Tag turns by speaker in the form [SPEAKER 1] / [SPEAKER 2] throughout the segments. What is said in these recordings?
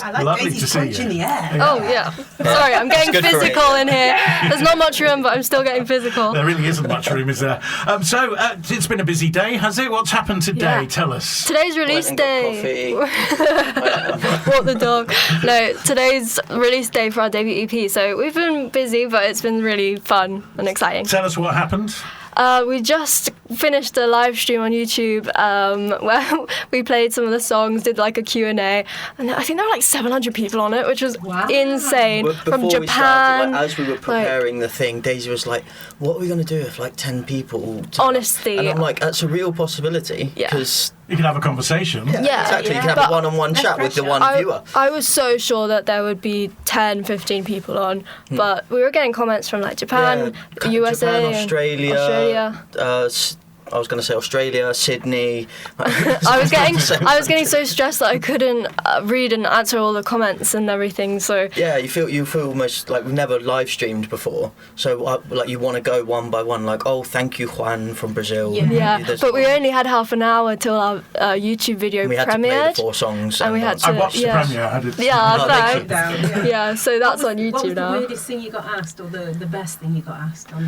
[SPEAKER 1] I like
[SPEAKER 2] Lovely
[SPEAKER 1] Daisy's
[SPEAKER 2] to see
[SPEAKER 1] punch
[SPEAKER 2] you.
[SPEAKER 1] in the air.
[SPEAKER 3] Oh, yeah. Sorry, I'm getting
[SPEAKER 4] good for
[SPEAKER 3] physical in here. There's not much room, but I'm still getting physical.
[SPEAKER 2] There really isn't much room, is there? So it's been a busy day, has it? What's happened today?
[SPEAKER 3] Yeah.
[SPEAKER 2] Tell us.
[SPEAKER 3] Today's release
[SPEAKER 4] Went and
[SPEAKER 3] day.
[SPEAKER 4] got coffee.
[SPEAKER 3] Walk the dog. No, today's release day for our debut EP. So we've been busy, but it's been really fun and exciting.
[SPEAKER 2] Tell us what happened.
[SPEAKER 3] We just finished a live stream on YouTube where we played some of the songs, did like a Q&A, and I think there were like 700 people on it, which was insane.
[SPEAKER 4] Well,
[SPEAKER 3] From
[SPEAKER 4] before we
[SPEAKER 3] Japan.
[SPEAKER 4] started, as we were preparing the thing, Daisy was like, what are we going to do if like 10 people turn up?"
[SPEAKER 3] Honestly.
[SPEAKER 4] And I'm like, that's a real possibility.
[SPEAKER 3] Yeah.
[SPEAKER 4] Because
[SPEAKER 2] You can have a conversation.
[SPEAKER 3] Yeah.
[SPEAKER 4] exactly, you can have
[SPEAKER 3] But
[SPEAKER 4] a one-on-one chat with the one viewer.
[SPEAKER 3] I was so sure that there would be 10, 15 people on, but we were getting comments from like Japan, USA,
[SPEAKER 4] Japan,
[SPEAKER 3] and
[SPEAKER 4] Australia. I was going to say Australia, Sydney.
[SPEAKER 3] I was getting so stressed that I couldn't read and answer all the comments and everything. So
[SPEAKER 4] Yeah, you feel almost like we've never live streamed before. So like you want to go one by one, like, oh, thank you, Juan from Brazil.
[SPEAKER 3] yeah, but we only had half an hour till our YouTube video
[SPEAKER 4] we had to play
[SPEAKER 3] premiered.
[SPEAKER 4] the 4 songs.
[SPEAKER 3] And we had
[SPEAKER 2] I watched the premiere. I did.
[SPEAKER 3] Yeah,
[SPEAKER 4] thank
[SPEAKER 3] thanks. Yeah, so that's on YouTube
[SPEAKER 1] What was
[SPEAKER 3] now.
[SPEAKER 1] the weirdest thing you got asked, or the best thing you got asked? On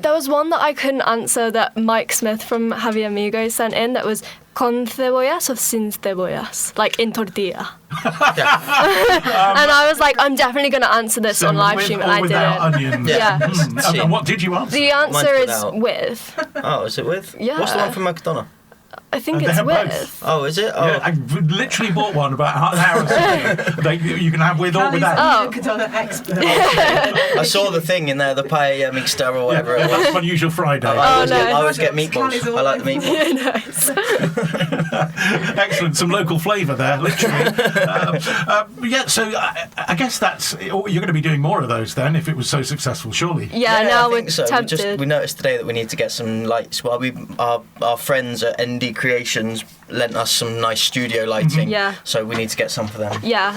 [SPEAKER 3] There was one that I couldn't answer that Mike Smith from Javier Amigos sent in that was con cebollas or sin cebollas, like in tortilla. And I was like, I'm definitely going to answer this
[SPEAKER 2] So
[SPEAKER 3] on live
[SPEAKER 2] with
[SPEAKER 3] stream,
[SPEAKER 2] or
[SPEAKER 3] and I
[SPEAKER 2] without
[SPEAKER 3] didn't.
[SPEAKER 2] onions.
[SPEAKER 3] Yeah.
[SPEAKER 2] And what did you answer?
[SPEAKER 3] The answer is
[SPEAKER 4] without.
[SPEAKER 3] with.
[SPEAKER 4] Oh, is it with?
[SPEAKER 3] Yeah.
[SPEAKER 4] What's the one from McDonald's?
[SPEAKER 3] I think
[SPEAKER 2] They
[SPEAKER 3] it's
[SPEAKER 2] have
[SPEAKER 3] with.
[SPEAKER 2] both.
[SPEAKER 4] Oh, is it? Oh,
[SPEAKER 2] Yeah, I literally bought one about an hour ago. You can have with or without.
[SPEAKER 3] Oh.
[SPEAKER 1] Mercadona expert.
[SPEAKER 4] I saw the thing in there, the paella mixta or whatever it was.
[SPEAKER 2] That's unusual Friday.
[SPEAKER 4] I
[SPEAKER 3] no.
[SPEAKER 4] always get meatballs. I like the meatballs.
[SPEAKER 3] Nice.
[SPEAKER 2] Excellent, some local flavour there, literally. Yeah, so I guess you're going to be doing more of those then, if it was so successful, surely.
[SPEAKER 3] Yeah,
[SPEAKER 4] I
[SPEAKER 3] now we're
[SPEAKER 4] think so.
[SPEAKER 3] tempted.
[SPEAKER 4] We noticed today that we need to get some lights. Well, our friends at ND Creations lent us some nice studio lighting.
[SPEAKER 3] Yeah.
[SPEAKER 4] So we need to get some for them.
[SPEAKER 3] Yeah,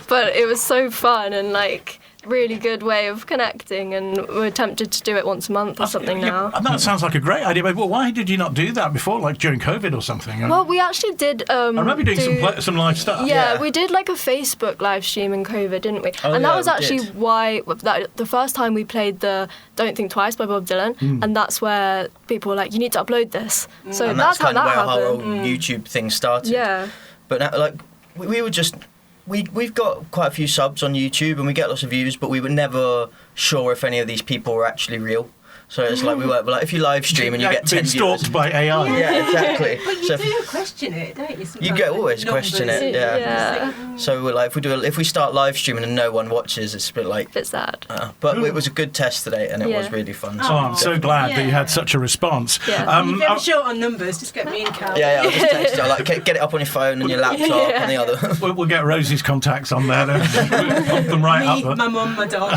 [SPEAKER 3] but it was so fun and like really good way of connecting, and we're tempted to do it once a month or something now.
[SPEAKER 2] And that sounds like a great idea, but why did you not do that before, like during COVID or something?
[SPEAKER 3] Well, we actually did.
[SPEAKER 2] I remember doing some live stuff.
[SPEAKER 3] Yeah, we did like a Facebook live stream in COVID, didn't we?
[SPEAKER 4] Oh,
[SPEAKER 3] and
[SPEAKER 4] yeah,
[SPEAKER 3] that was
[SPEAKER 4] we
[SPEAKER 3] actually
[SPEAKER 4] did.
[SPEAKER 3] why the first time we played the "Don't Think Twice" by Bob Dylan, and that's where people were like, "You need to upload this." So
[SPEAKER 4] And
[SPEAKER 3] that's
[SPEAKER 4] that's
[SPEAKER 3] how
[SPEAKER 4] kind of
[SPEAKER 3] that
[SPEAKER 4] where our
[SPEAKER 3] happened.
[SPEAKER 4] whole YouTube thing started.
[SPEAKER 3] Yeah.
[SPEAKER 4] But now, like, we were just... We've got quite a few subs on YouTube and we get lots of views, but we were never sure if any of these people were actually real. So it's like we were like, if you live stream and you get 10
[SPEAKER 2] being stalked
[SPEAKER 4] viewers,
[SPEAKER 2] by AI.
[SPEAKER 4] yeah, exactly.
[SPEAKER 1] But you
[SPEAKER 4] So
[SPEAKER 1] do question it, don't you?
[SPEAKER 4] you
[SPEAKER 1] sometimes,
[SPEAKER 4] get always
[SPEAKER 1] the
[SPEAKER 4] question
[SPEAKER 1] numbers.
[SPEAKER 4] it, yeah.
[SPEAKER 3] Yeah.
[SPEAKER 4] So we're like, if we start live streaming and no one watches, it's a bit like.
[SPEAKER 3] Bit sad.
[SPEAKER 4] But it was a good test today, and it was
[SPEAKER 3] Yeah.
[SPEAKER 4] really fun.
[SPEAKER 2] Oh, I'm so glad that you had such a response.
[SPEAKER 3] Yeah.
[SPEAKER 1] If you're ever short on numbers, just get me and Kal.
[SPEAKER 4] Yeah, I'll just text you. I'll, like, get it up on your phone and your laptop and the other.
[SPEAKER 2] We'll get Rosie's contacts on there. We'll pop them right
[SPEAKER 1] Me,
[SPEAKER 2] up.
[SPEAKER 1] my mum, my dog.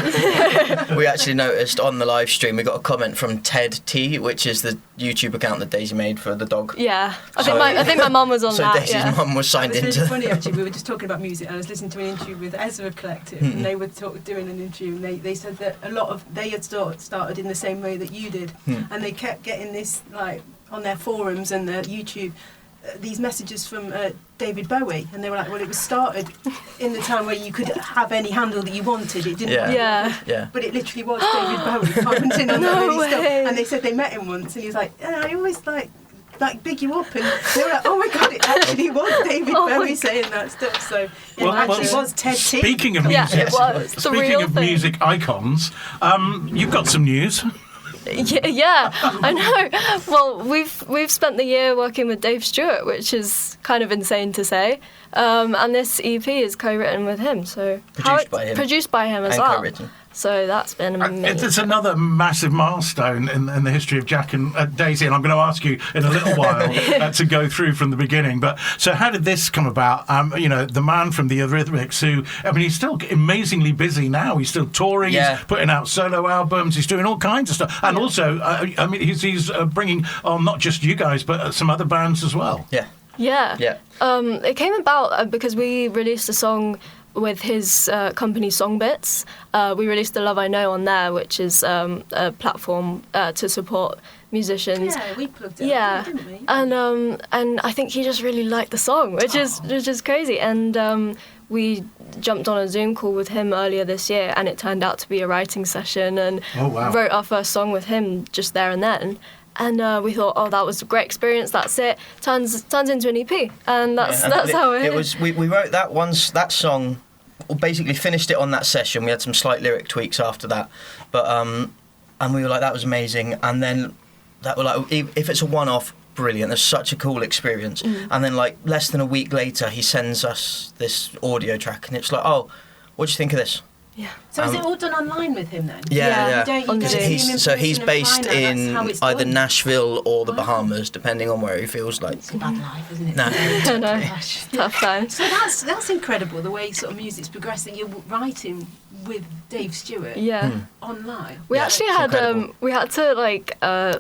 [SPEAKER 4] We actually noticed on the live stream, we got a comment from Ted T, which is the YouTube account that Daisy made for the dog.
[SPEAKER 3] Yeah. I think my mum was on
[SPEAKER 4] So
[SPEAKER 3] that.
[SPEAKER 4] Daisy's
[SPEAKER 3] Yeah.
[SPEAKER 4] mum was signed
[SPEAKER 1] It was
[SPEAKER 4] into.
[SPEAKER 1] really funny actually. We were just talking about music. I was listening to an interview with Ezra Collective, and they were doing an interview, and they said that a lot of they had started in the same way that you did, and they kept getting this like on their forums and their YouTube. These messages from David Bowie, and they were like, well, it was started in the time where you could have any handle that you wanted. It didn't matter.
[SPEAKER 3] Yeah.
[SPEAKER 4] Yeah.
[SPEAKER 1] But it literally was David Bowie commenting on
[SPEAKER 3] No
[SPEAKER 1] that really stuff.
[SPEAKER 3] way.
[SPEAKER 1] And they said they met him once, and he was like, I always like big you up, and they were like, oh my god, it actually was David Bowie saying that stuff. So it actually was Ted T.
[SPEAKER 2] Speaking of
[SPEAKER 3] Yeah,
[SPEAKER 2] music,
[SPEAKER 3] it was. The
[SPEAKER 2] speaking
[SPEAKER 3] real
[SPEAKER 2] of
[SPEAKER 3] thing.
[SPEAKER 2] music icons, you've got some news.
[SPEAKER 3] Yeah, I know. Well, we've spent the year working with Dave Stewart, which is kind of insane to say. And this EP is co-written with him, so produced by him as
[SPEAKER 4] And
[SPEAKER 3] well.
[SPEAKER 4] co-written.
[SPEAKER 3] So that's been amazing.
[SPEAKER 2] It's another massive milestone in the history of Jack and Daisy, and I'm going to ask you in a little while to go through from the beginning. But so how did this come about? The man from the Eurythmics, he's still amazingly busy now. He's still touring, he's putting out solo albums, he's doing all kinds of stuff. And also, he's bringing on not just you guys, but some other bands as well.
[SPEAKER 3] Yeah.
[SPEAKER 4] Yeah.
[SPEAKER 3] It came about because we released a song with his company Songbits. We released The Love I Know on there, which is a platform to support musicians.
[SPEAKER 1] Yeah, we plugged it
[SPEAKER 3] Yeah,
[SPEAKER 1] didn't we?
[SPEAKER 3] and I think he just really liked the song, which is crazy. And we jumped on a Zoom call with him earlier this year, and it turned out to be a writing session, and wrote our first song with him just there and then. And we thought, that was a great experience. That's it. Turns into an EP, and that's how it is.
[SPEAKER 4] We wrote that song. Basically finished it on that session. We had some slight lyric tweaks after that, but and we were like, that was amazing. And then that were like, if it's a one-off, brilliant. It's such a cool experience. And then like less than a week later, he sends us this audio track, and it's like, oh, what do you think of this?
[SPEAKER 3] Yeah.
[SPEAKER 1] So is it all done online with him then?
[SPEAKER 4] Yeah.
[SPEAKER 1] He's
[SPEAKER 4] based in either Nashville or the Bahamas, depending on where he feels like.
[SPEAKER 1] It's a bad life, isn't it?
[SPEAKER 4] No.
[SPEAKER 3] Tough times.
[SPEAKER 1] So that's incredible, the way sort of music's progressing. You're writing with Dave Stewart online.
[SPEAKER 3] We actually had to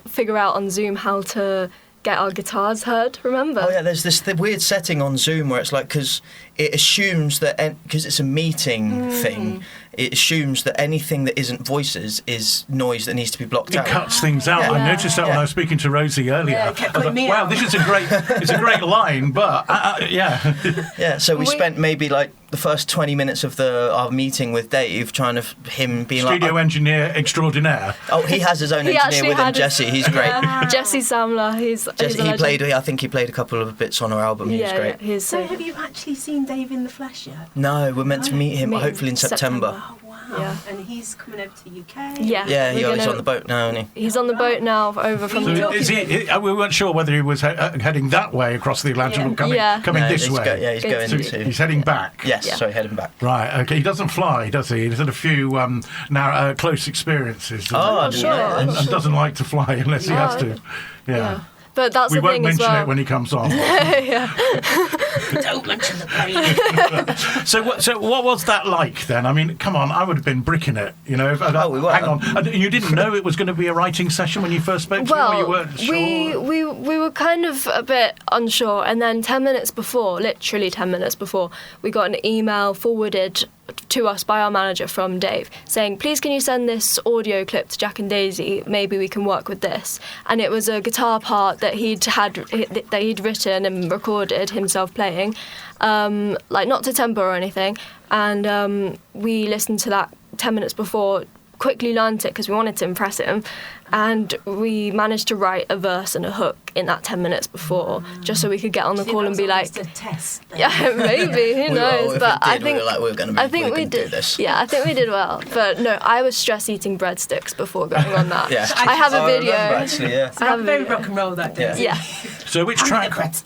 [SPEAKER 3] figure out on Zoom how to get our guitars heard, remember?
[SPEAKER 4] Oh yeah, there's this weird setting on Zoom where it's like, because it assumes that, because it's a meeting thing, it assumes that anything that isn't voices is noise that needs to be blocked out.
[SPEAKER 2] It cuts things out.
[SPEAKER 4] Yeah.
[SPEAKER 2] I noticed that when I was speaking to Rosie earlier.
[SPEAKER 1] Yeah, it kept
[SPEAKER 2] I thought,
[SPEAKER 1] me
[SPEAKER 2] wow,
[SPEAKER 1] out.
[SPEAKER 2] this is it's a great line, but
[SPEAKER 4] Yeah, so we spent maybe like the first 20 minutes of our meeting with Dave trying to him being
[SPEAKER 2] Studio engineer extraordinaire.
[SPEAKER 4] Oh, he has his own engineer with him, Jesse. He's great.
[SPEAKER 3] Jesse Samler, he's
[SPEAKER 4] I think he played a couple of bits on our album. He was great.
[SPEAKER 3] Yeah,
[SPEAKER 1] so have you actually seen Dave in the flesh yet?
[SPEAKER 4] No, we're meant to meet him hopefully in September.
[SPEAKER 1] Oh, wow.
[SPEAKER 3] Yeah.
[SPEAKER 1] And he's coming over to the UK?
[SPEAKER 3] Yeah,
[SPEAKER 4] he's on the boat now, isn't he?
[SPEAKER 3] He's on the boat now over from
[SPEAKER 2] So
[SPEAKER 3] the...
[SPEAKER 2] is he? We weren't sure whether he was heading that way across the Atlantic or coming this way.
[SPEAKER 4] He's going to.
[SPEAKER 2] He's heading back.
[SPEAKER 4] Yes, sorry, heading back.
[SPEAKER 2] Right, okay. He doesn't fly, does he? He's had a few close experiences.
[SPEAKER 3] I'm sure.
[SPEAKER 2] And doesn't like to fly unless he has to. Yeah.
[SPEAKER 3] But that's
[SPEAKER 2] we
[SPEAKER 3] the
[SPEAKER 2] won't
[SPEAKER 3] thing as
[SPEAKER 2] mention
[SPEAKER 3] well.
[SPEAKER 2] it when he comes on.
[SPEAKER 1] Don't mention the plane.
[SPEAKER 2] So what was that like then? I mean, come on, I would have been bricking it, you know.
[SPEAKER 4] We were.
[SPEAKER 2] Hang on, and you didn't know it was going to be a writing session when you first spoke to him, or you weren't sure?
[SPEAKER 3] we were kind of a bit unsure, and then 10 minutes before, literally 10 minutes before, we got an email forwarded to us by our manager from Dave saying, please can you send this audio clip to Jack and Daisy, maybe we can work with this. And it was a guitar part that he'd written and recorded himself playing, not to tempo or anything, and we listened to that 10 minutes before, quickly learnt it because we wanted to impress him, and we managed to write a verse and a hook in that 10 minutes before, just so we could get on the call and be like,
[SPEAKER 1] a test then?
[SPEAKER 3] yeah, maybe, who knows? But I think
[SPEAKER 4] we did this.
[SPEAKER 3] Yeah, I think we did well. But no, I was stress eating breadsticks before going on that.
[SPEAKER 4] Yeah.
[SPEAKER 3] I have a video.
[SPEAKER 4] I remember, actually, yeah.
[SPEAKER 1] I have very rock and roll that day.
[SPEAKER 3] Yeah.
[SPEAKER 2] So which track was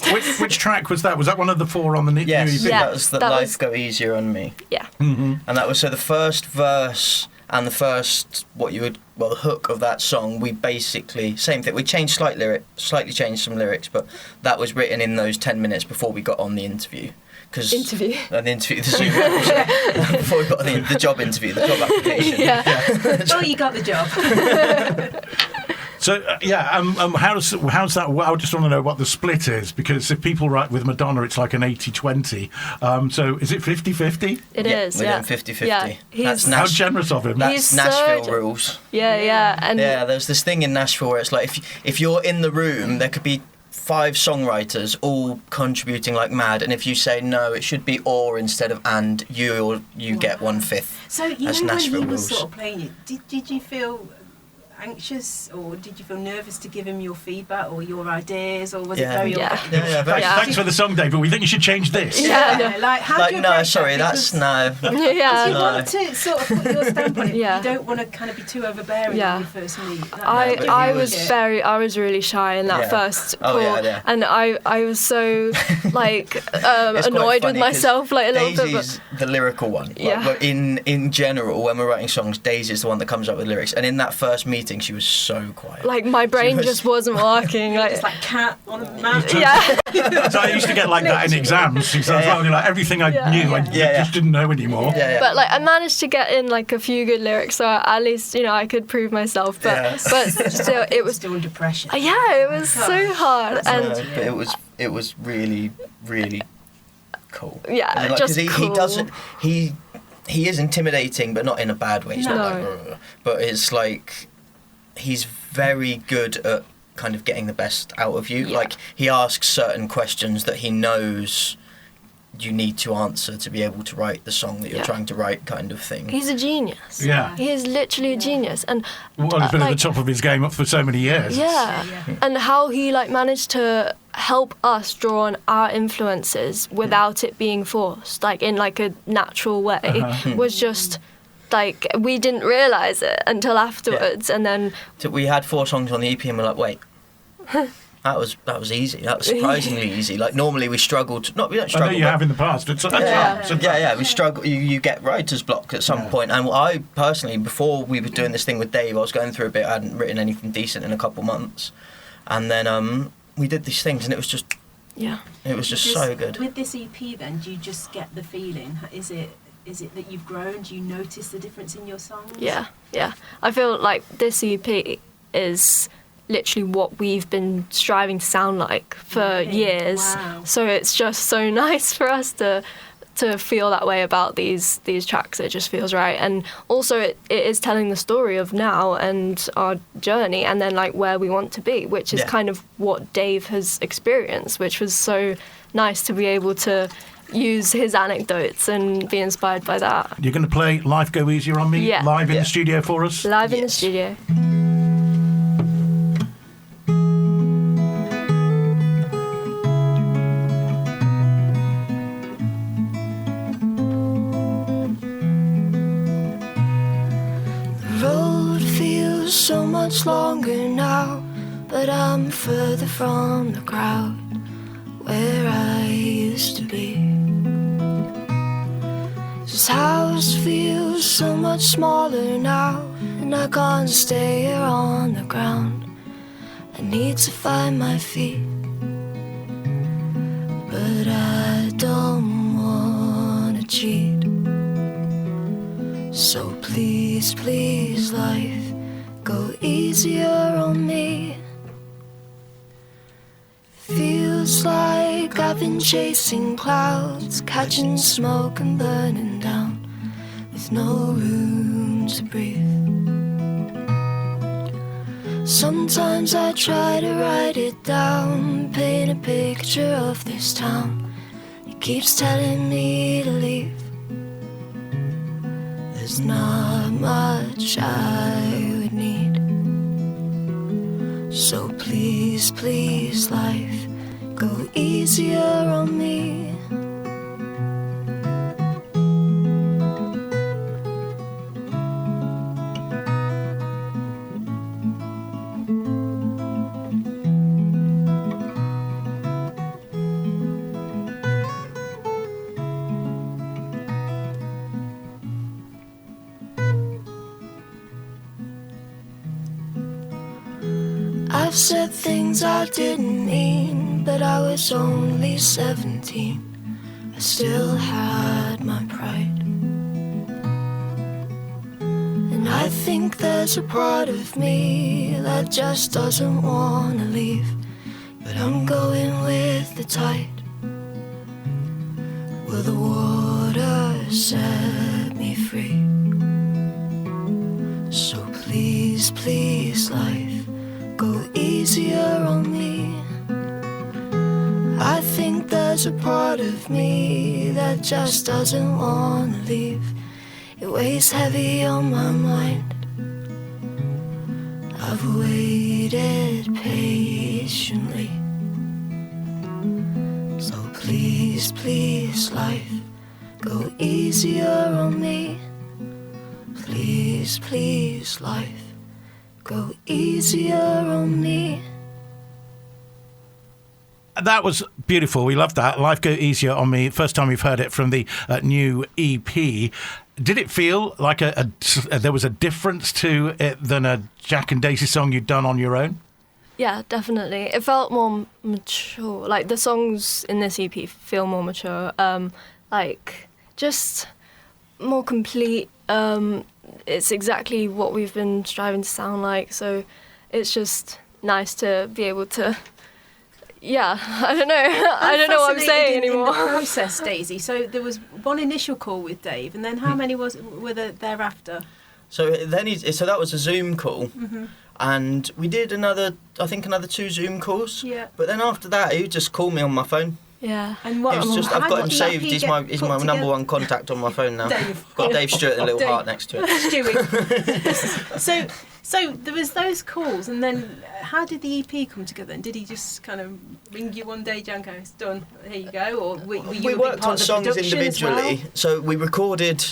[SPEAKER 2] that? Was that one of the 4 on the new EP?
[SPEAKER 4] Yes,
[SPEAKER 3] Yeah.
[SPEAKER 4] that was the Life Go Easier on Me.
[SPEAKER 3] Yeah.
[SPEAKER 2] Mm-hmm.
[SPEAKER 4] And that was the first verse and the first the hook of that song. We basically same thing. We changed slightly changed some lyrics, but that was written in those 10 minutes before we got on the interview. The Zoom before we got the job interview, the job application.
[SPEAKER 3] Yeah.
[SPEAKER 1] Well, you got the job.
[SPEAKER 2] So how's that? Well, I just want to know what the split is, because if people write with Madonna, it's like an 80-20. So is it 50-50?
[SPEAKER 3] It is.
[SPEAKER 4] We're
[SPEAKER 3] Yeah.
[SPEAKER 4] doing 50-50.
[SPEAKER 3] Yeah.
[SPEAKER 2] How generous of him.
[SPEAKER 4] That's
[SPEAKER 3] He's
[SPEAKER 4] Nashville
[SPEAKER 3] so
[SPEAKER 4] rules.
[SPEAKER 3] Yeah. And
[SPEAKER 4] there's this thing in Nashville where it's like if you're in the room, there could be 5 songwriters all contributing like mad, and if you say no, it should be or instead of and, you get 1/5.
[SPEAKER 1] So you
[SPEAKER 4] That's
[SPEAKER 1] know when
[SPEAKER 4] Nashville
[SPEAKER 1] he was
[SPEAKER 4] rules.
[SPEAKER 1] sort of playing it, did you feel anxious, or did you feel nervous to give him your feedback or your ideas, or was it very
[SPEAKER 2] Thanks for the song, Dave, but we think you should change this.
[SPEAKER 1] How do you approach
[SPEAKER 4] sorry,
[SPEAKER 1] that?
[SPEAKER 4] that's no.
[SPEAKER 3] Yeah.
[SPEAKER 1] You want to sort of put your stamp on it.
[SPEAKER 3] Yeah.
[SPEAKER 1] You don't want to kind of be too overbearing when you first meet.
[SPEAKER 3] I was really shy in that first call, and I was so annoyed with myself a little bit.
[SPEAKER 4] Daisy's the lyrical one.
[SPEAKER 3] Yeah.
[SPEAKER 4] In general, when we're writing songs, Daisy's the one that comes up with lyrics, and in that first meeting, she was so quiet.
[SPEAKER 3] Like my brain just wasn't working.
[SPEAKER 1] It's like cat on a mat.
[SPEAKER 3] Yeah.
[SPEAKER 2] So I used to get like that in exams. Like everything I knew, I just didn't know anymore.
[SPEAKER 3] But I managed to get in a few good lyrics, so at least I could prove myself. But still, it was
[SPEAKER 1] still under pressure.
[SPEAKER 3] It was so hard,
[SPEAKER 4] but it was really, really cool.
[SPEAKER 3] Yeah, just cool.
[SPEAKER 4] He doesn't. He is intimidating, but not in a bad way. He's not but it's like he's very good at kind of getting the best out of you.
[SPEAKER 3] Yeah.
[SPEAKER 4] Like he asks certain questions that he knows you need to answer to be able to write the song that you're trying to write, kind of thing.
[SPEAKER 3] He's a genius.
[SPEAKER 2] Yeah.
[SPEAKER 3] He is literally a genius. And
[SPEAKER 2] Well, he's been at the top of his game for so many years.
[SPEAKER 3] Yeah. And how he like managed to help us draw on our influences without it being forced, like in like a natural way, was just like, we didn't realise it until afterwards. And then
[SPEAKER 4] we had 4 songs on the EP and we're like, wait. That was easy. That was surprisingly easy. Like normally we struggled. We don't struggle.
[SPEAKER 2] I know you have in the past.
[SPEAKER 4] We struggle. You get writer's block at some point. And I personally, before we were doing this thing with Dave, I was going through a bit. I hadn't written anything decent in a couple months, and then we did these things, and it was just it was just so good.
[SPEAKER 1] With this EP, then, do you just get the feeling? Is it that you've grown? Do you notice the difference in your songs?
[SPEAKER 3] Yeah. I feel like this EP is literally what we've been striving to sound like for years.
[SPEAKER 1] Wow.
[SPEAKER 3] So it's just so nice for us to feel that way about these tracks. It just feels right. And also it is telling the story of now and our journey, and then like where we want to be, which is kind of what Dave has experienced, which was so nice to be able to use his anecdotes and be inspired by that.
[SPEAKER 2] You're going to play Life Go Easier on Me live in the studio for us?
[SPEAKER 3] Live in the studio.
[SPEAKER 5] So much longer now, but I'm further from the crowd where I used to be. This house feels so much smaller now, and I can't stay here on the ground. I need to find my feet, but I don't wanna cheat. So please, please, life, go easier on me. Feels like I've been chasing clouds, catching smoke and burning down, with no room to breathe. Sometimes I try to write it down, paint a picture of this town. It keeps telling me to leave. There's not much I would need. So please, please, life, go easier on me. I've said things I didn't mean, but I was only 17. I still had my pride. And I think there's a part of me that just doesn't want to leave, but I'm going with the tide. Will the water set me free? So please, please, life, go easier on me. I think there's a part of me that just doesn't want to leave. It weighs heavy on my mind. I've waited patiently. So please, please, life, go easier on me. Please, please, life, go easier on me.
[SPEAKER 2] That was beautiful. We loved that. Life Go Easier on Me. First time we've heard it from the new EP. Did it feel like there was a difference to it than a Jack and Daisy song you'd done on your own?
[SPEAKER 3] Yeah, definitely. It felt more mature. Like the songs in this EP feel more mature. Like just more complete. It's exactly what we've been striving to sound like. So it's just nice to be able to. Yeah, I don't know. I don't know what I'm saying anymore.
[SPEAKER 1] In the process, Daisy. So there was one initial call with Dave, and then how many were there thereafter?
[SPEAKER 4] So then so that was a Zoom call, and we did another 2 Zoom calls.
[SPEAKER 1] Yeah.
[SPEAKER 4] But then after that, he would just call me on my phone.
[SPEAKER 3] Yeah.
[SPEAKER 1] And what?
[SPEAKER 4] It was
[SPEAKER 1] how
[SPEAKER 4] I've got
[SPEAKER 1] did
[SPEAKER 4] him
[SPEAKER 1] the
[SPEAKER 4] saved.
[SPEAKER 1] EP
[SPEAKER 4] He's
[SPEAKER 1] get
[SPEAKER 4] my
[SPEAKER 1] put
[SPEAKER 4] number
[SPEAKER 1] together?
[SPEAKER 4] one contact on my phone now.
[SPEAKER 1] Dave.
[SPEAKER 4] Got Dave Stewart and a little
[SPEAKER 1] Dave.
[SPEAKER 4] heart next to it.
[SPEAKER 1] Stewie. So there was those calls, and then how did the EP come together? And did he just kind of ring you one day, Janko, it's done, here you go? Or were you a big
[SPEAKER 4] worked
[SPEAKER 1] part
[SPEAKER 4] on
[SPEAKER 1] of the
[SPEAKER 4] songs
[SPEAKER 1] production as well?
[SPEAKER 4] individually. So we recorded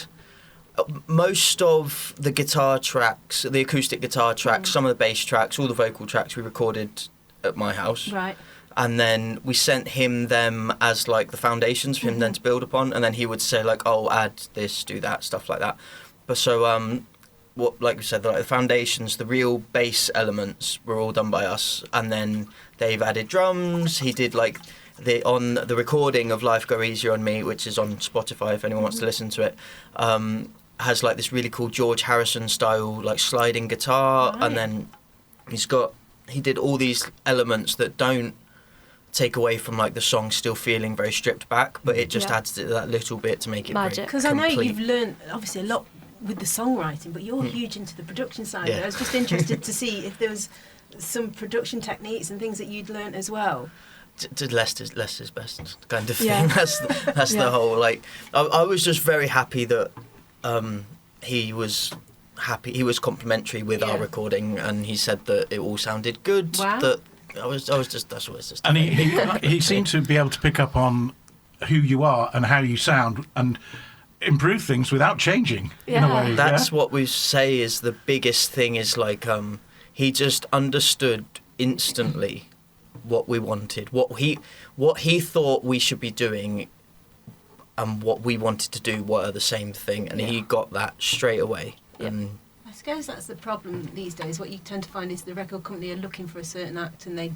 [SPEAKER 4] most of the guitar tracks, the acoustic guitar tracks, some of the bass tracks, all the vocal tracks we recorded at my house.
[SPEAKER 1] Right.
[SPEAKER 4] And then we sent him them as like the foundations for him then to build upon, and then he would say like, oh, add this, do that, stuff like that. But so what, like we said, like the foundations, the real bass elements were all done by us, and then Dave added drums. He did like on the recording of Life Go Easier on Me, which is on Spotify if anyone wants to listen to it. Has like this really cool George Harrison style like sliding guitar,
[SPEAKER 1] Right.
[SPEAKER 4] and then he did all these elements that don't take away from like the song still feeling very stripped back, but it just adds that little bit to make it
[SPEAKER 3] Magic.
[SPEAKER 1] Because I know
[SPEAKER 4] complete.
[SPEAKER 1] you've learned obviously a lot with the songwriting, but you're huge into the production side.
[SPEAKER 4] Yeah.
[SPEAKER 1] I was just interested to see if there was some production techniques and things that you'd learnt as well.
[SPEAKER 4] Less is best kind of thing.
[SPEAKER 3] Yeah.
[SPEAKER 4] That's
[SPEAKER 3] Yeah.
[SPEAKER 4] the whole like. I was just very happy that he was happy. He was complimentary with our
[SPEAKER 1] Yeah.
[SPEAKER 4] recording, and he said that it all sounded good.
[SPEAKER 1] Wow.
[SPEAKER 4] That I was just that's what it's just.
[SPEAKER 2] And he seemed to be able to pick up on who you are and how you sound and improve things without changing in a
[SPEAKER 3] Yeah.
[SPEAKER 2] way.
[SPEAKER 4] That's what we say is the biggest thing. Is like he just understood instantly what we wanted, what he thought we should be doing, and what we wanted to do were the same thing, and he got that straight away.
[SPEAKER 3] Yeah.
[SPEAKER 4] And
[SPEAKER 1] I suppose that's the problem these days. What you tend to find is the record company are looking for a certain act and they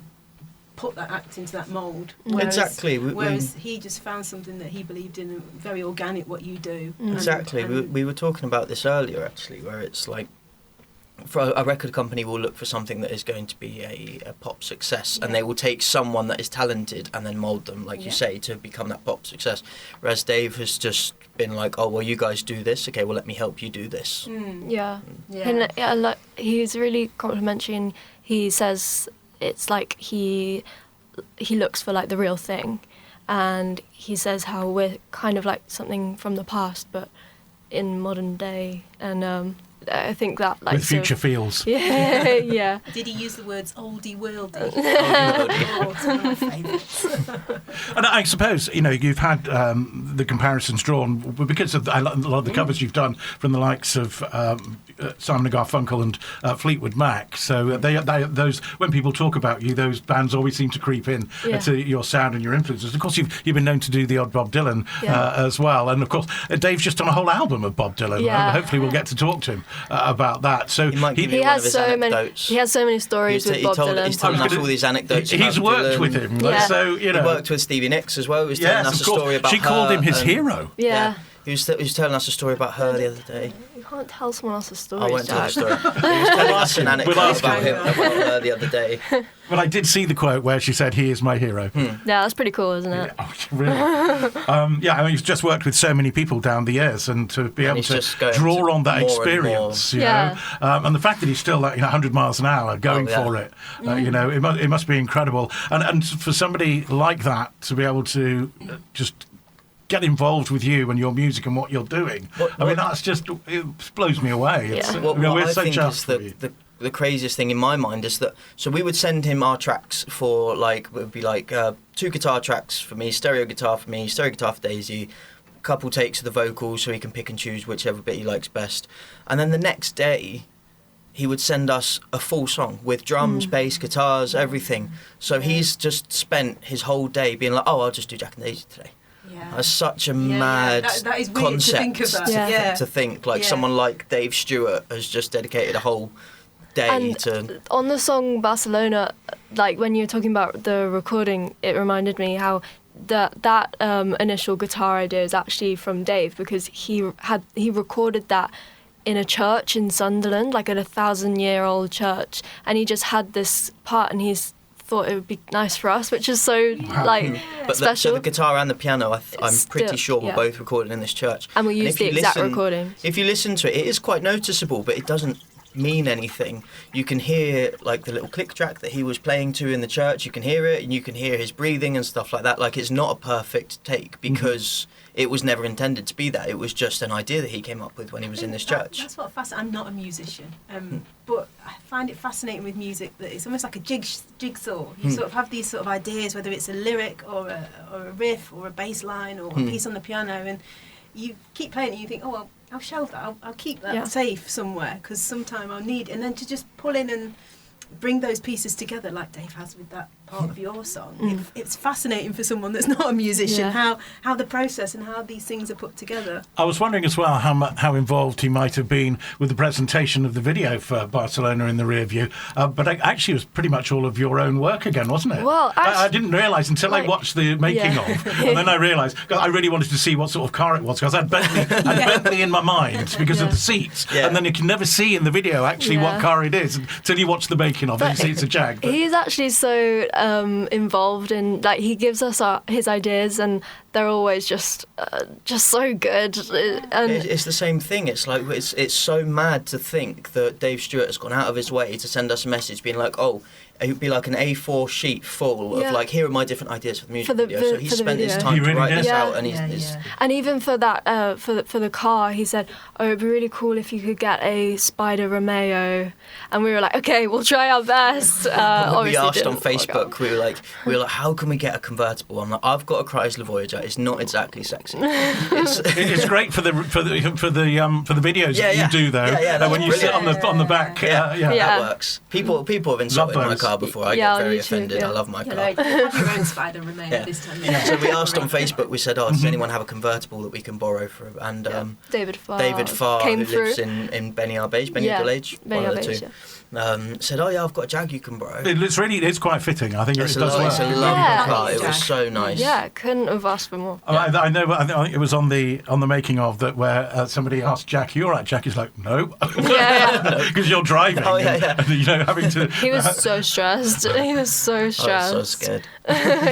[SPEAKER 1] put that act into that mould.
[SPEAKER 4] Exactly.
[SPEAKER 1] Whereas he just found something that he believed in, and very organic what you do.
[SPEAKER 4] Exactly. We were talking about this earlier, actually, where it's like, for a record company will look for something that is going to be a pop success, and
[SPEAKER 1] Yeah.
[SPEAKER 4] they will take someone that is talented and then mould them, like you say, to become that pop success. Whereas Dave has just been like, oh, well, you guys do this, okay, well, let me help you do this.
[SPEAKER 3] Yeah.
[SPEAKER 1] Yeah.
[SPEAKER 3] And, yeah, like, he's really complimentary, and he says it's like he looks for like the real thing, and he says how we're kind of like something from the past but in modern day, and I think that like
[SPEAKER 2] with future feels.
[SPEAKER 3] Yeah, yeah.
[SPEAKER 1] Did he use the words oldie worldy?
[SPEAKER 4] Oldie.
[SPEAKER 1] Oh, it's one of my favourites.
[SPEAKER 2] And I suppose, you've had the comparisons drawn because of a lot of the covers you've done from the likes of Simon & Garfunkel and Fleetwood Mac. So those when people talk about you, those bands always seem to creep in to your sound and your influences. Of course, you've been known to do the odd Bob Dylan as well. And of course, Dave's just done a whole album of Bob Dylan.
[SPEAKER 3] Yeah.
[SPEAKER 2] Hopefully we'll get to talk to him about that. So
[SPEAKER 4] He might give you
[SPEAKER 3] He
[SPEAKER 4] one of
[SPEAKER 3] has
[SPEAKER 4] his
[SPEAKER 3] so many.
[SPEAKER 4] anecdotes.
[SPEAKER 3] He has so many stories with Bob Dylan.
[SPEAKER 4] He's telling us all these anecdotes.
[SPEAKER 2] he's
[SPEAKER 4] about
[SPEAKER 2] worked
[SPEAKER 4] Dylan.
[SPEAKER 2] with him.
[SPEAKER 3] Yeah.
[SPEAKER 2] So,
[SPEAKER 4] He worked with Stevie Nicks as well. He was telling us a story about
[SPEAKER 2] she called
[SPEAKER 4] her
[SPEAKER 2] him his
[SPEAKER 4] and-
[SPEAKER 2] hero.
[SPEAKER 3] Yeah.
[SPEAKER 4] He was telling us a story about her the other day.
[SPEAKER 3] You can't tell someone else's stories.
[SPEAKER 4] I won't tell the
[SPEAKER 3] Jack.
[SPEAKER 4] story. He was telling us an anecdote
[SPEAKER 2] ask
[SPEAKER 4] about
[SPEAKER 1] him.
[SPEAKER 4] him, about her the other day.
[SPEAKER 2] Well, I did see the quote where she said, "He is my hero."
[SPEAKER 3] Yeah, that's pretty cool, isn't it?
[SPEAKER 2] Oh, really? He's just worked with so many people down the years, and to be able
[SPEAKER 4] he's
[SPEAKER 2] to
[SPEAKER 4] just going
[SPEAKER 2] draw
[SPEAKER 4] to
[SPEAKER 2] on that
[SPEAKER 4] more and
[SPEAKER 2] experience,
[SPEAKER 3] more.
[SPEAKER 2] you
[SPEAKER 3] Yeah.
[SPEAKER 2] know, and the fact that he's still 100 miles an hour going for it, it must be incredible. And for somebody like that to be able to just get involved with you and your music and what you're doing, that's just, it blows me away. It's,
[SPEAKER 3] Yeah.
[SPEAKER 4] What
[SPEAKER 2] we're
[SPEAKER 4] I
[SPEAKER 2] so
[SPEAKER 4] think
[SPEAKER 2] chuffed
[SPEAKER 4] is
[SPEAKER 2] for you.
[SPEAKER 4] the craziest thing in my mind is that, so we would send him our tracks for it would be 2 guitar tracks for me, stereo guitar for me, stereo guitar for Daisy, a couple takes of the vocals so he can pick and choose whichever bit he likes best. And then the next day, he would send us a full song with drums, bass, guitars, everything. So he's just spent his whole day being like, oh, I'll just do Jack and Daisy today.
[SPEAKER 1] Yeah.
[SPEAKER 4] That's such a mad
[SPEAKER 1] That is weird
[SPEAKER 4] concept
[SPEAKER 1] to think of that.
[SPEAKER 3] Yeah.
[SPEAKER 1] Yeah.
[SPEAKER 4] to think
[SPEAKER 1] Yeah.
[SPEAKER 4] someone like Dave Stewart has just dedicated a whole day
[SPEAKER 3] And
[SPEAKER 4] to.
[SPEAKER 3] on the song Barcelona, like when you were talking about the recording, it reminded me how that initial guitar idea is actually from Dave, because he recorded that in a church in Sunderland, like at a 1,000-year-old church, and he just had this part, and he's thought it would be nice for us, which is so
[SPEAKER 4] But
[SPEAKER 3] special.
[SPEAKER 4] so the guitar and the piano, I'm pretty
[SPEAKER 3] Still,
[SPEAKER 4] sure were
[SPEAKER 3] yeah.
[SPEAKER 4] both recorded in this church.
[SPEAKER 3] And we used
[SPEAKER 4] if
[SPEAKER 3] the
[SPEAKER 4] you
[SPEAKER 3] exact
[SPEAKER 4] listen-
[SPEAKER 3] recording.
[SPEAKER 4] If you listen to it, it is quite noticeable, but it doesn't mean anything. You can hear like the little click track that he was playing to in the church. You can hear it, and you can hear his breathing and stuff like that. Like, it's not a perfect take because it was never intended to be that. It was just an idea that he came up with when he was in this church.
[SPEAKER 1] That's what fascinates. I'm not a musician, but I find it fascinating with music that it's almost like a jigsaw. You sort of have these sort of ideas, whether it's a lyric or a riff or a bass line or a piece on the piano, and you keep playing it and you think, oh, well, I'll shelve that. I'll keep that safe somewhere because sometime I'll need it. And then to just pull in and bring those pieces together like Dave has with that part of your song. It's fascinating for someone that's not a musician how the process and how these things are put together.
[SPEAKER 2] I was wondering as well how involved he might have been with the presentation of the video for Barcelona in the Rearview, but actually it was pretty much all of your own work again, wasn't it?
[SPEAKER 3] Well,
[SPEAKER 2] I didn't realise until I watched the making of, and then I realised I really wanted to see what sort of car it was because I had Bentley in my mind because of the seats, and then you can never see in the video actually what car it is until you watch the making of it. You see it's a Jag. But
[SPEAKER 3] he's actually so involved in, like, he gives us his ideas and they're always just so good. And
[SPEAKER 4] it's the same thing. It's like it's so mad to think that Dave Stewart has gone out of his way to send us a message being like, oh, it would be like an A4 sheet full of like, here are my different ideas for the music video. So he spent his time to write this out, and
[SPEAKER 3] and even for that for the car, he said, oh, it'd be really cool if you could get a Spider Romeo, and we were like, okay, we'll try our best.
[SPEAKER 4] We asked on Facebook, we were like, how can we get a convertible? I'm like, I've got a Chrysler Voyager. It's not exactly sexy.
[SPEAKER 2] It's great for the videos that you do though.
[SPEAKER 4] Yeah,
[SPEAKER 2] when you sit on the back.
[SPEAKER 4] That works. People have insulted my car before. I get very offended. I love my car.
[SPEAKER 1] You have your own Spider Romeo this time.
[SPEAKER 4] So we asked on Facebook. We said, does anyone have a convertible that we can borrow for? And
[SPEAKER 3] David Farr,
[SPEAKER 4] who lives in Beniarbage, one of the two. Said, I've got a Jag you can borrow.
[SPEAKER 2] It's quite fitting. I think it does work.
[SPEAKER 4] It's a lovely car. It was so nice.
[SPEAKER 3] Yeah, couldn't have asked for more.
[SPEAKER 2] I know. I think it was on the making of that where somebody asked Jack, "You all right?" Jack is like, "No," because you're driving. And, having to.
[SPEAKER 3] He was so stressed. He was so stressed.
[SPEAKER 4] I was so scared.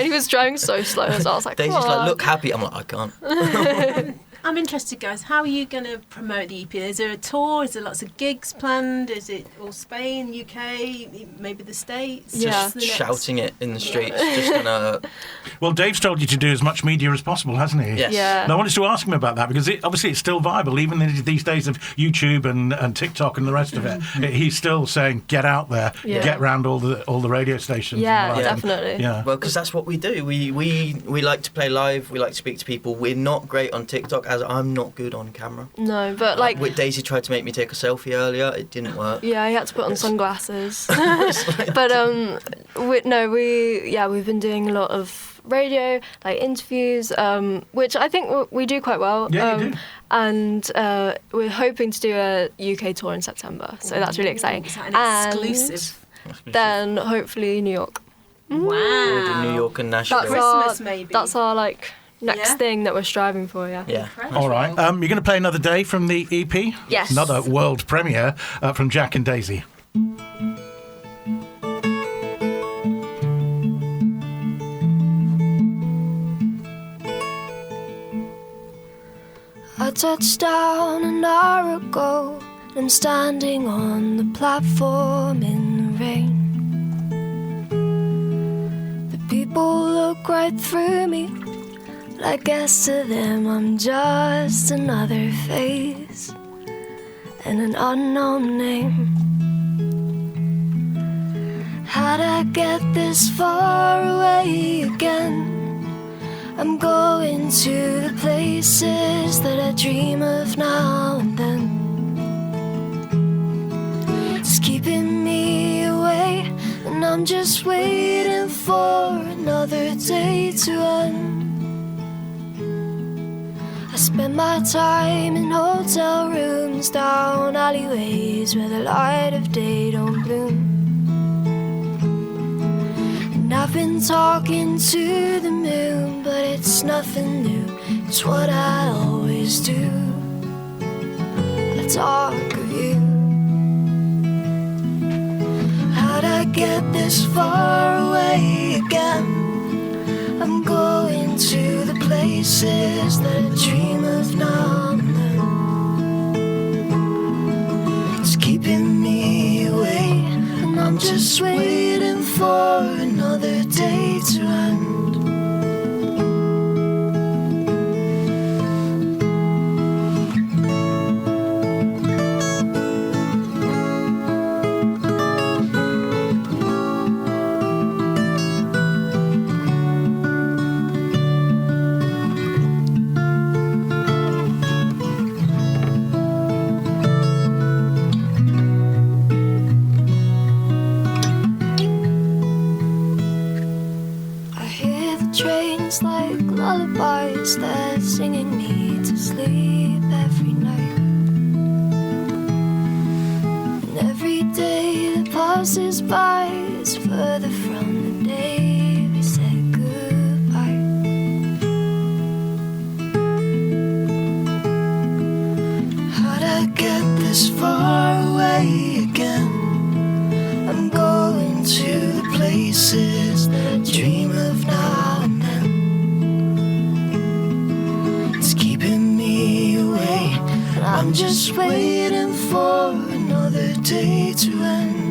[SPEAKER 3] He was driving so slow. So I was like,
[SPEAKER 4] Daisy's like, "Look happy." I'm like, I can't.
[SPEAKER 1] I'm interested, guys. How are you going to promote the EP? Is there a tour? Is there lots of gigs planned? Is it all Spain, UK, maybe the States?
[SPEAKER 4] Just shouting it in the streets. Just gonna.
[SPEAKER 2] Well, Dave's told you to do as much media as possible, hasn't he?
[SPEAKER 4] Yes.
[SPEAKER 3] Yeah.
[SPEAKER 2] And I wanted to ask him about that because obviously it's still viable, even in these days of YouTube and TikTok and the rest of it. He's still saying, get out there, get round all the radio stations.
[SPEAKER 3] Yeah, definitely.
[SPEAKER 2] Yeah.
[SPEAKER 4] Well, because that's what we do. We like to play live. We like to speak to people. We're not great on TikTok, as I'm not good on camera.
[SPEAKER 3] No, but like
[SPEAKER 4] Daisy tried to make me take a selfie earlier. It didn't work.
[SPEAKER 3] Yeah, he had to put on sunglasses. But we've been doing a lot of radio, like interviews, which I think we do quite well.
[SPEAKER 2] Yeah, you do.
[SPEAKER 3] And we're hoping to do a UK tour in September, so that's really exciting.
[SPEAKER 1] And exclusive.
[SPEAKER 3] Then hopefully New York.
[SPEAKER 1] Wow.
[SPEAKER 4] We'll do New York and Nashville.
[SPEAKER 1] Christmas, maybe.
[SPEAKER 3] That's our next thing that we're striving for.
[SPEAKER 4] Yeah.
[SPEAKER 2] All right. You're going to play another day from the EP.
[SPEAKER 3] Yes.
[SPEAKER 2] Another world premiere from Jack and Daisy.
[SPEAKER 5] I touched down an hour ago, and I'm standing on the platform in the rain. The people look right through me, but I guess to them I'm just another face and an unknown name. How'd I get this far away again? I'm going to the places that I dream of now and then. It's keeping me away, and I'm just waiting for another day to end. I spend my time in hotel rooms, down alleyways where the light of day don't bloom. I've been talking to the moon, but it's nothing new. It's what I always do. I talk of you. How'd I get this far away again? I'm going to the places that I dream of now and then. It's keeping me I'm just waiting for another day to end. Like lullabies, they're singing me to sleep every night. And every day that passes by is further from the day we said goodbye. How'd I get this far away again? I'm going to the places that I dream of now and then. I'm just waiting for another day to end.